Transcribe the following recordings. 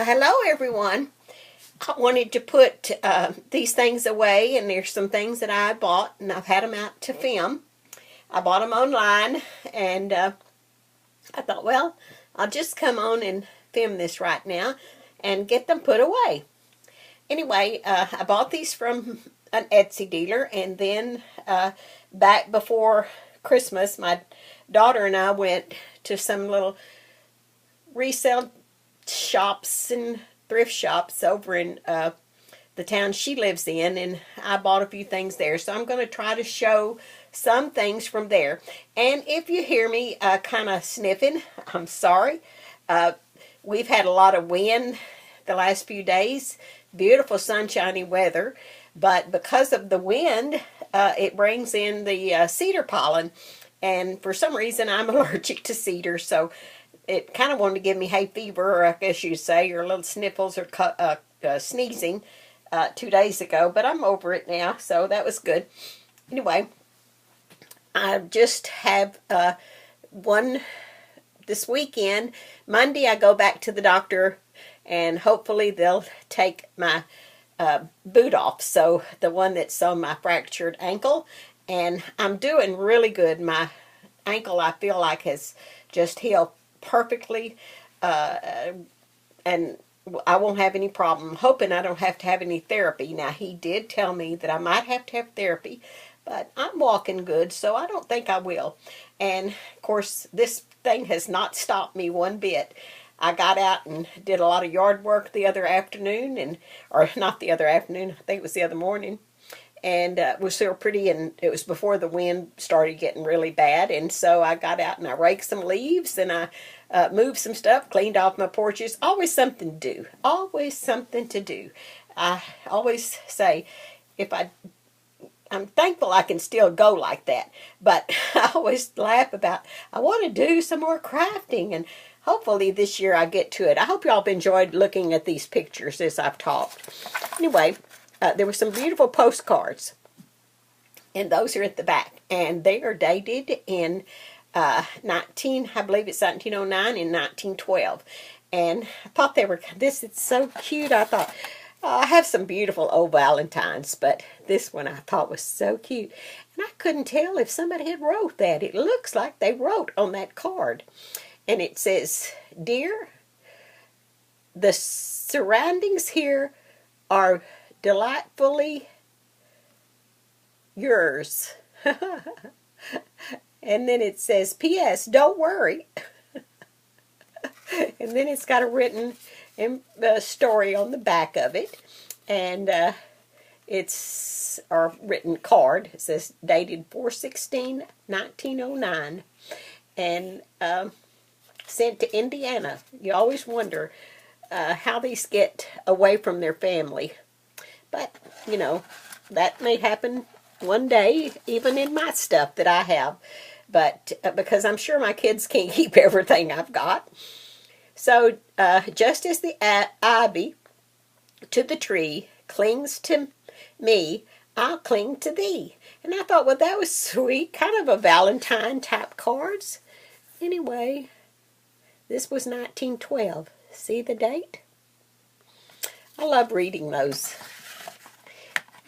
Hello, everyone. I wanted to put these things away, and there's some things that I bought, and I've had them out to film. I bought them online, and I thought, well, I'll just come on and film this right now and get them put away. Anyway, I bought these from an Etsy dealer, and then back before Christmas, my daughter and I went to some little resale shops and thrift shops over in the town she lives in, and I bought a few things there. So I'm going to try to show some things from there. And if you hear me kind of sniffing, I'm sorry. We've had a lot of wind the last few days. Beautiful sunshiny weather. But because of the wind, it brings in the cedar pollen. And for some reason, I'm allergic to cedar, so it kind of wanted to give me hay fever, or I guess you'd say, or little sniffles or sneezing 2 days ago. But I'm over it now, so that was good. Anyway, I just have one this weekend. Monday, I go back to the doctor, and hopefully they'll take my boot off. So the one that's on my fractured ankle, and I'm doing really good. My ankle, I feel like, has just healed perfectly, and I won't have any problem. I'm hoping I don't have to have any therapy. Now, he did tell me that I might have to have therapy, but I'm walking good, so I don't think I will. And of course, this thing has not stopped me one bit. I got out and did a lot of yard work the other afternoon, or not the other afternoon, I think it was the other morning. And it was so pretty, and it was before the wind started getting really bad. And so I got out and I raked some leaves, and I moved some stuff, cleaned off my porches. Always something to do. Always something to do. I always say, I'm thankful I can still go like that. But I always laugh about, I want to do some more crafting, and hopefully this year I get to it. I hope y'all have enjoyed looking at these pictures as I've talked. Anyway, there were some beautiful postcards, and those are at the back, and they are dated in I believe it's 1909 and 1912, and I thought this is so cute. I thought, I have some beautiful old Valentines, but this one I thought was so cute, and I couldn't tell if somebody had wrote that. It looks like they wrote on that card, and it says, "Dear, the surroundings here are delightfully yours." And then it says, "P.S. Don't worry." And then it's got a written story on the back of it. And it's a written card. It says dated 4/16/1909. And sent to Indiana. You always wonder how these get away from their family. But, you know, that may happen one day, even in my stuff that I have. But because I'm sure my kids can't keep everything I've got. So, just as the ivy to the tree clings to me, I'll cling to thee. And I thought, well, that was sweet. Kind of a Valentine type cards. Anyway, this was 1912. See the date? I love reading those.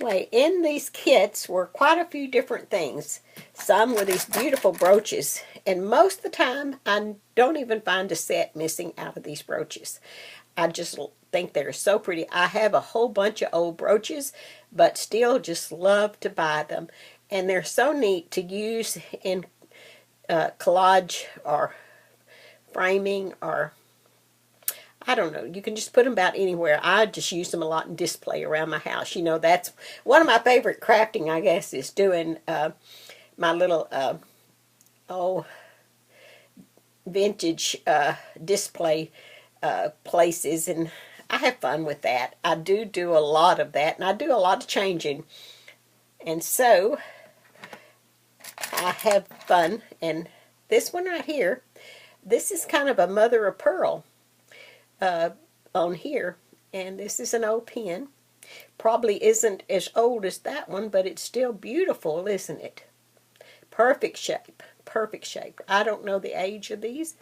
Anyway, in these kits were quite a few different things. Some were these beautiful brooches, and most of the time I don't even find a set missing out of these brooches. I just think they're so pretty. I have a whole bunch of old brooches, but still just love to buy them. And they're so neat to use in collage or framing, or I don't know. You can just put them about anywhere. I just use them a lot in display around my house. You know, that's one of my favorite crafting, I guess, is doing my little, vintage display places. And I have fun with that. I do a lot of that, and I do a lot of changing. And so, I have fun. And this one right here, this is kind of a mother of pearl. On here, and this is an old pen. Probably isn't as old as that one, but it's still beautiful, isn't it? Perfect shape, perfect shape. I don't know the age of these,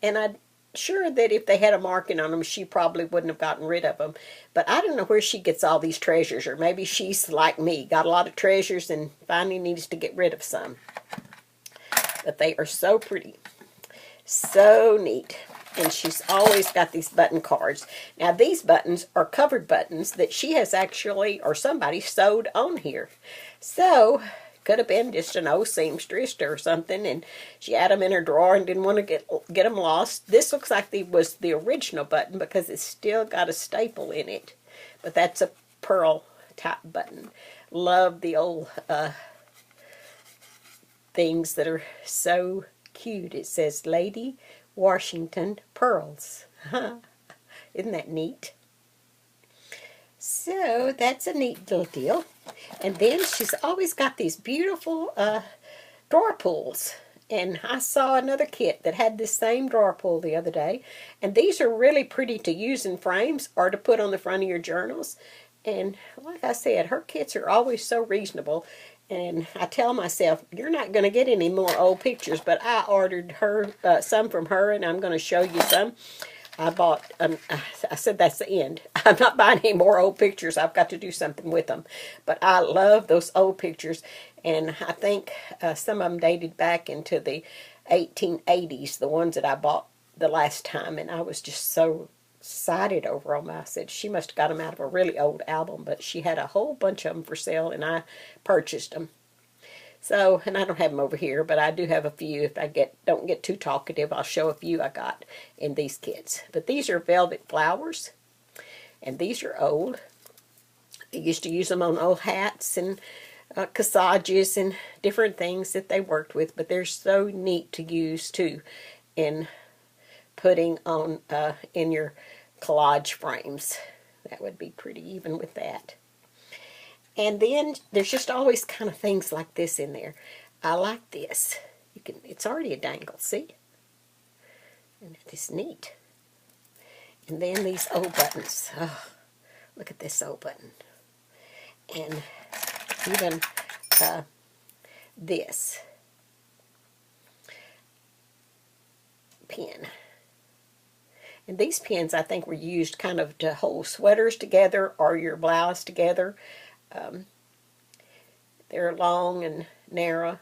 and I sure that if they had a marking on them, she probably wouldn't have gotten rid of them. But I don't know where she gets all these treasures, or maybe she's like me, got a lot of treasures and finally needs to get rid of some. But they are so pretty. So neat. And she's always got these button cards. Now these buttons are covered buttons that she has actually, or somebody sewed on here. So, could have been just an old seamstress or something, and she had them in her drawer and didn't want to get them lost. This looks like was the original button because it's still got a staple in it. But that's a pearl type button. Love the old things that are so cute. It says Lady Washington Pearls. Isn't that neat? So that's a neat little deal. And then she's always got these beautiful drawer pulls. And I saw another kit that had this same drawer pull the other day. And these are really pretty to use in frames or to put on the front of your journals. And like I said, her kits are always so reasonable. And I tell myself, you're not going to get any more old pictures. But I ordered her some from her, and I'm going to show you some. I bought, I said that's the end. I'm not buying any more old pictures. I've got to do something with them. But I love those old pictures. And I think some of them dated back into the 1880s, the ones that I bought the last time. And I was just so excited over them. I said she must have got them out of a really old album. But she had a whole bunch of them for sale, and I purchased them. So, and I don't have them over here, but I do have a few. If I don't get too talkative, I'll show a few I got in these kits. But these are velvet flowers, and these are old. They used to use them on old hats and corsages and different things that they worked with, but they're so neat to use, too, in putting on in your collage frames. That would be pretty even with that. And then there's just always kind of things like this in there. I like this. It's already a dangle, see? And it's neat. And then these old buttons. Oh, look at this old button. And even this pin. And these pins, I think, were used kind of to hold sweaters together or your blouse together. They're long and narrow,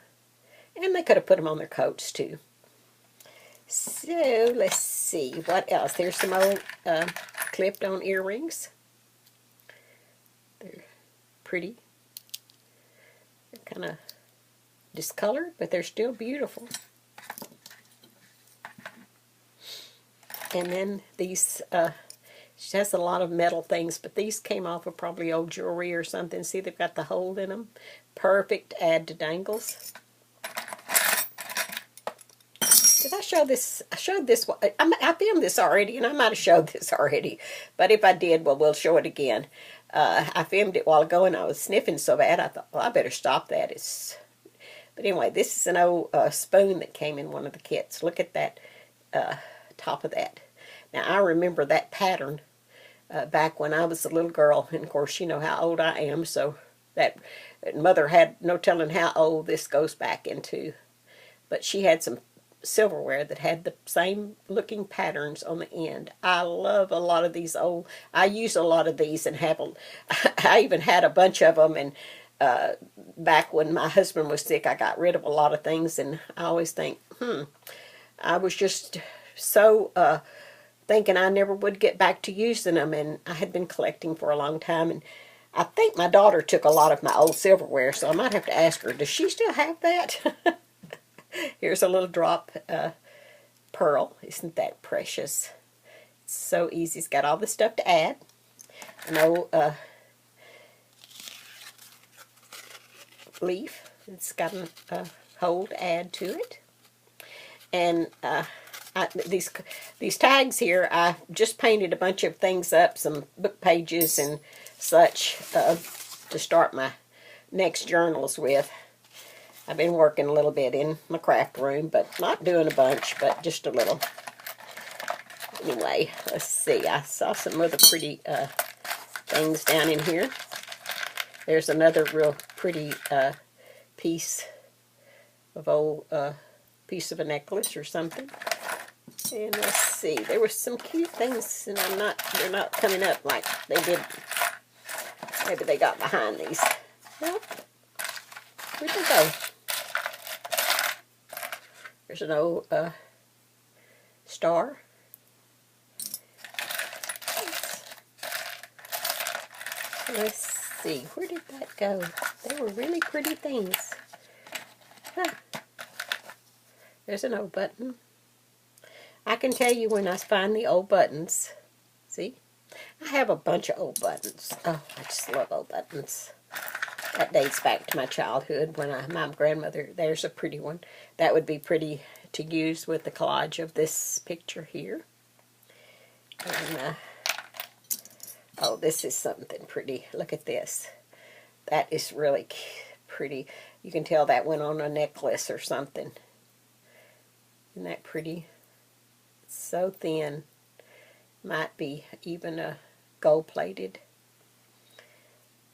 and they could have put them on their coats too. So let's see what else. There's some old clipped-on earrings. They're pretty. They're kind of discolored, but they're still beautiful. And then these. She has a lot of metal things, but these came off of probably old jewelry or something. See, they've got the hole in them. Perfect add to dangles. Did I show this? I showed this one. I filmed this already, and I might have showed this already. But if I did, well, we'll show it again. I filmed it a while ago, and I was sniffing so bad, I thought, well, I better stop that. But anyway, this is an old spoon that came in one of the kits. Look at that top of that. Now, I remember that pattern back when I was a little girl, and of course you know how old I am, so that mother had no telling how old this goes back into. But she had some silverware that had the same looking patterns on the end. I love a lot of these old, I use a lot of these and have I even had a bunch of them, and back when my husband was sick I got rid of a lot of things, and I always think, I was just so thinking I never would get back to using them, and I had been collecting for a long time, and I think my daughter took a lot of my old silverware, so I might have to ask her, does she still have that? Here's a little drop pearl. Isn't that precious? It's so easy. It's got all the stuff to add. An old leaf. It's got a hole to add to it. And these tags here, I just painted a bunch of things up, some book pages and such, to start my next journals with. I've been working a little bit in my craft room, but not doing a bunch, but just a little. Anyway, let's see. I saw some other pretty things down in here. There's another real pretty piece of a necklace or something. And let's see, there were some cute things, and they're not coming up like they did. Maybe they got behind these. Nope. Where'd they go? There's an old star. Let's see, where did that go? They were really pretty things. Huh. There's an old button. I can tell you when I find the old buttons. See? I have a bunch of old buttons. Oh, I just love old buttons. That dates back to my childhood when my grandmother, there's a pretty one. That would be pretty to use with the collage of this picture here. And, oh, this is something pretty. Look at this. That is really pretty. You can tell that went on a necklace or something. Isn't that pretty? It's so thin. Might be even a gold-plated.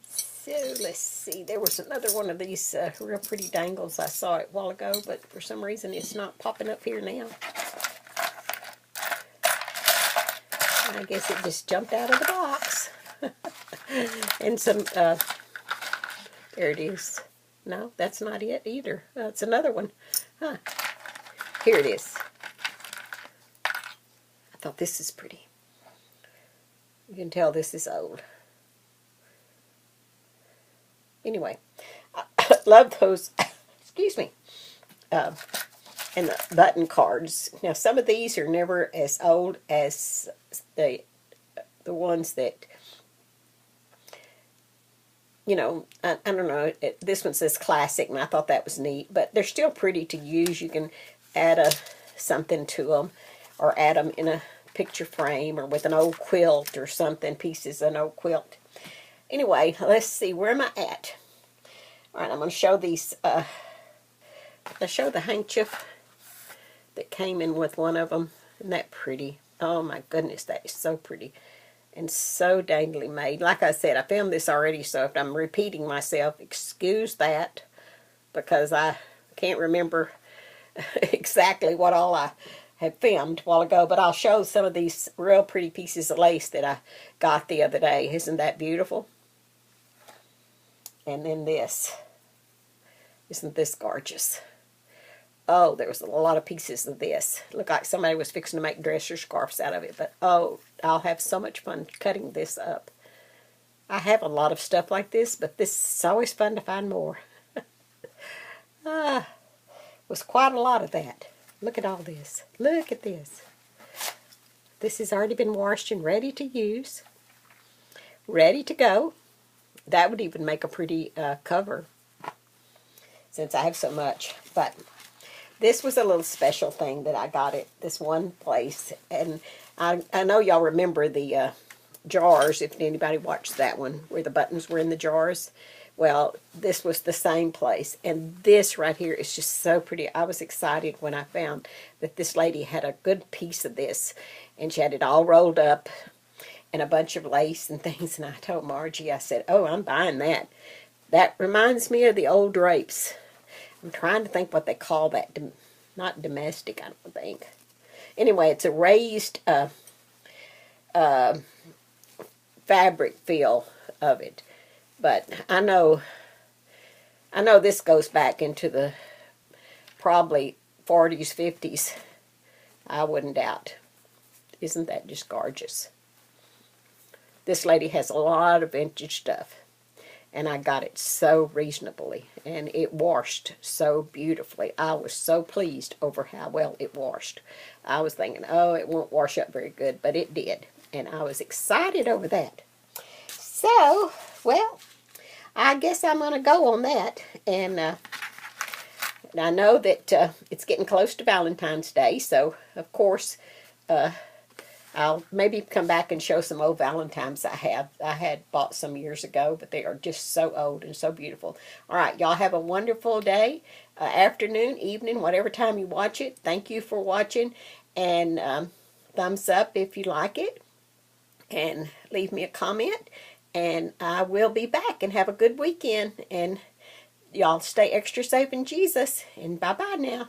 So let's see. There was another one of these real pretty dangles. I saw it a while ago, but for some reason it's not popping up here now. I guess it just jumped out of the box. And some, there it is. No, that's not it either. It's another one. Huh. Here it is. I thought this is pretty. You can tell this is old. Anyway, I love those, excuse me, and the button cards. Now, some of these are never as old as the ones that, you know, I don't know, this one says classic, and I thought that was neat, but they're still pretty to use. You can add something to them, or add them in a picture frame, or with an old quilt or something, pieces of an old quilt. Anyway, let's see, where am I at? All right, I'm going to show these, I'll show the handkerchief that came in with one of them. Isn't that pretty? Oh my goodness, that is so pretty. And so dangly made. Like I said, I filmed this already, so if I'm repeating myself, excuse that, because I can't remember exactly what all I had filmed a while ago, but I'll show some of these real pretty pieces of lace that I got the other day. Isn't that beautiful? And then this. Isn't this gorgeous? Oh, there was a lot of pieces of this. Looked like somebody was fixing to make dresser scarves out of it, but oh, I'll have so much fun cutting this up. I have a lot of stuff like this, but this is always fun to find more. Was quite a lot of that. Look at all this. Look at this. This has already been washed and ready to use. Ready to go. That would even make a pretty cover, since I have so much. But this was a little special thing that I got at this one place. And I know y'all remember the jars, if anybody watched that one, where the buttons were in the jars. Well, this was the same place. And this right here is just so pretty. I was excited when I found that this lady had a good piece of this. And she had it all rolled up and a bunch of lace and things. And I told Margie, I said, oh, I'm buying that. That reminds me of the old drapes. I'm trying to think what they call that. Not domestic, I don't think. Anyway, it's a raised fabric feel of it. But I know this goes back into the probably 40s, 50s. I wouldn't doubt. Isn't that just gorgeous? This lady has a lot of vintage stuff. And I got it so reasonably. And it washed so beautifully. I was so pleased over how well it washed. I was thinking, oh, it won't wash up very good. But it did. And I was excited over that. So, well, I guess I'm going to go on that. And I know that it's getting close to Valentine's Day. So, of course, I'll maybe come back and show some old Valentines I had bought some years ago, but they are just so old and so beautiful. All right, y'all have a wonderful day, afternoon, evening, whatever time you watch it. Thank you for watching, and thumbs up if you like it, and leave me a comment, and I will be back, and have a good weekend, and y'all stay extra safe in Jesus, and bye-bye now.